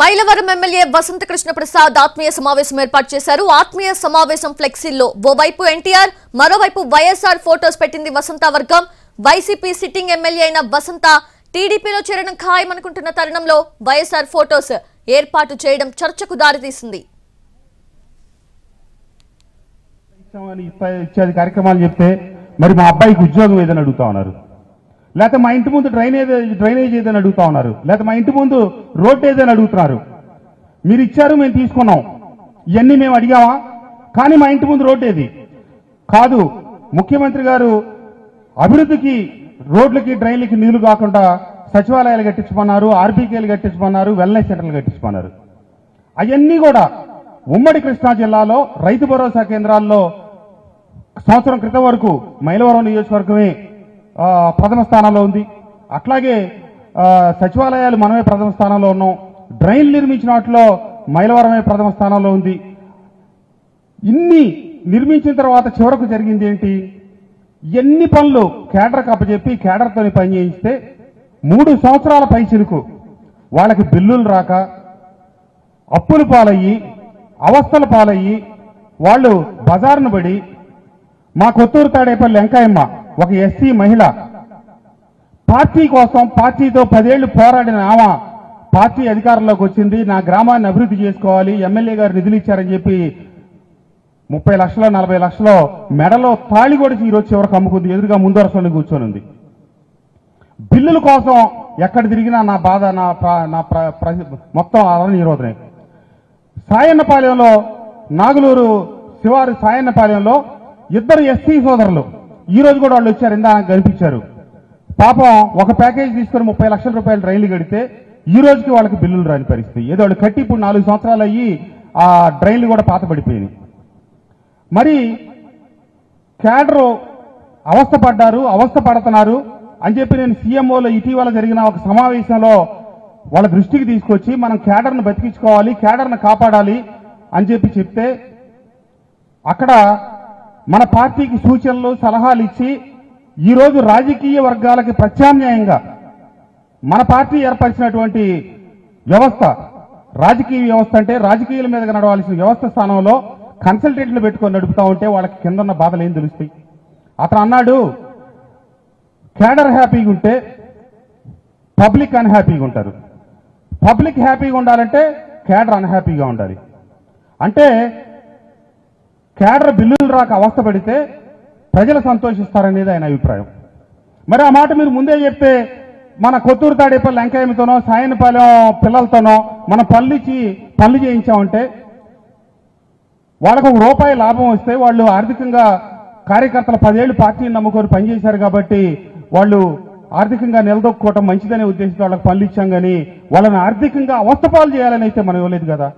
Mylavaram MLA వసంత కృష్ణ ప్రసాద్ ఆత్మీయ సమావేశం ఏర్పాటు చేశారు. ఆత్మీయ సమావేశం ఫ్లెక్సీల్లో ఓవైపు ఎన్టీఆర్, మరోవైపు వైఎస్ఆర్ ఫోటోస్ పెట్టింది వసంత వర్గం. వైసీపీ సిట్టింగ్ ఎమ్మెల్యే అయిన వసంత టీడీపీలో చేరడం ఖాయమనుకుంటున్న తరుణంలో వైఎస్ఆర్ ఫోటోస్ ఏర్పాటు చేయడం చర్చకు దారితీసింది. కార్యక్రమాలు చెప్తే మరి మా అబ్బాయికి ఉద్యోగం ఏదని అడుగుతా ఉన్నారు, లేకపోతే మా ఇంటి ముందు డ్రైనేజ్ ఏదని అడుగుతా ఉన్నారు, లేకపోతే మా ఇంటి ముందు రోడ్డు ఏదని అడుగుతున్నారు. మీరు ఇచ్చారు, మేము తీసుకున్నాం, ఇవన్నీ మేము అడిగామా? కానీ మా ఇంటి ముందు రోడ్డు ఏది కాదు. ముఖ్యమంత్రి గారు అభివృద్ధికి, రోడ్లకి, డ్రైన్లకి నీళ్లు కాకుండా సచివాలయాలు కట్టించమన్నారు, ఆర్బీకేలు కట్టించమన్నారు, వెల్నెస్ సెంటర్లు కట్టించమన్నారు. అవన్నీ కూడా ఉమ్మడి కృష్ణా జిల్లాలో రైతు భరోసా కేంద్రాల్లో సంవత్సరం క్రితం వరకు మైలవరం నియోజకవర్గమే ప్రథమ స్థానంలో ఉంది. అట్లాగే సచివాలయాలు మనమే ప్రథమ స్థానంలో ఉన్నాం. డ్రైన్లు నిర్మించిన వాటిలో మైలవరమే ప్రథమ స్థానంలో ఉంది. ఇన్ని నిర్మించిన తర్వాత చివరకు జరిగింది ఏంటి? ఎన్ని పనులు కేడర్కి అప్పచెప్పి కేడర్తో పని చేయిస్తే 3 సంవత్సరాల పైచిలుకు వాళ్ళకి బిల్లులు రాక, అప్పుల పాలయ్యి, అవస్థల పాలయ్యి, వాళ్ళు బజారును పడి, మా కొత్తూరు తాడేపల్లి వెంకయ్యమ్మ ఒక ఎస్సీ మహిళ పార్టీ కోసం, పార్టీతో 10 ఏళ్లు పోరాడిన ఆమె పార్టీ అధికారంలోకి వచ్చింది. నా గ్రామాన్ని అభివృద్ధి చేసుకోవాలి, ఎమ్మెల్యే గారు నిధులు ఇచ్చారని చెప్పి 30 లక్షలు 40 లక్షలు మెడలో తాళి కొడిచి ఈరోజు చివరికి అమ్ముకుంది. ఎదురుగా ముందు వరుసలో కూర్చొని ఉంది. బిల్లుల కోసం ఎక్కడ తిరిగినా నా బాధ, మొత్తం అలా నిరోధనే. సాయన్నపాలెంలో, నాగులూరు శివారు సాయన్నపాలెంలో 2 ఎస్సీ సోదరులు ఈ రోజు కూడా వాళ్ళు వచ్చారు, ఇందా కనిపించారు. పాపం ఒక ప్యాకేజ్ తీసుకుని 30 లక్షల రూపాయలు రైలు కడితే ఈ రోజుకి వాళ్ళకి బిల్లులు రాని పరిస్థితి. ఏదో వాళ్ళు కట్టి ఇప్పుడు 4 సంవత్సరాలు అయ్యి ఆ డ్రైన్లు కూడా పాత పడిపోయినాయి. మరి క్యాడరు అవస్థ పడ్డారు, అవస్థ పడుతున్నారు అని చెప్పి నేను సీఎంఓలో ఇటీవల జరిగిన ఒక సమావేశంలో వాళ్ళ దృష్టికి తీసుకొచ్చి మనం క్యాడర్ను బతికించుకోవాలి, క్యాడర్ను కాపాడాలి అని చెప్పి చెప్తే అక్కడ మన పార్టీకి సూచనలు, సలహాలు ఇచ్చి ఈరోజు రాజకీయ వర్గాలకి ప్రత్యామ్నాయంగా మన పార్టీ ఏర్పరిచినటువంటి వ్యవస్థ, రాజకీయ వ్యవస్థ అంటే రాజకీయాల మీద నడవాల్సిన వ్యవస్థ స్థానంలో కన్సల్టెంట్లు పెట్టుకొని నడుపుతా ఉంటే వాళ్ళకి కింద ఉన్న బాధలు ఏం తెలుస్తాయి? అతను అన్నాడు, క్యాడర్ హ్యాపీగా ఉంటే పబ్లిక్ అన్హ్యాపీగా ఉంటారు, పబ్లిక్ హ్యాపీగా ఉండాలంటే క్యాడర్ అన్హ్యాపీగా ఉండాలి. అంటే క్యాడర్ బిల్లులు రాక అవస్థ పడితే ప్రజలు సంతోషిస్తారనేది ఆయన అభిప్రాయం. మరి ఆ మాట మీరు ముందే చెప్తే మన కొత్తూరు తాడేపల్లి వెంకయ్యతోనో, సాయనపాలెం పిల్లలతోనో మనం పనులు చేయించామంటే వాళ్ళకు ₹1 లాభం వస్తే వాళ్ళు ఆర్థికంగా, కార్యకర్తలు 10 ఏళ్లు పార్టీని నమ్ముకొని పనిచేశారు కాబట్టి వాళ్ళు ఆర్థికంగా నిలదొక్కుకోవటం మంచిదనే ఉద్దేశంతో వాళ్ళకి పనులు ఇచ్చాం. కానీ వాళ్ళని ఆర్థికంగా అవస్థపాలు చేయాలని అయితే మనం ఇవ్వలేదు కదా.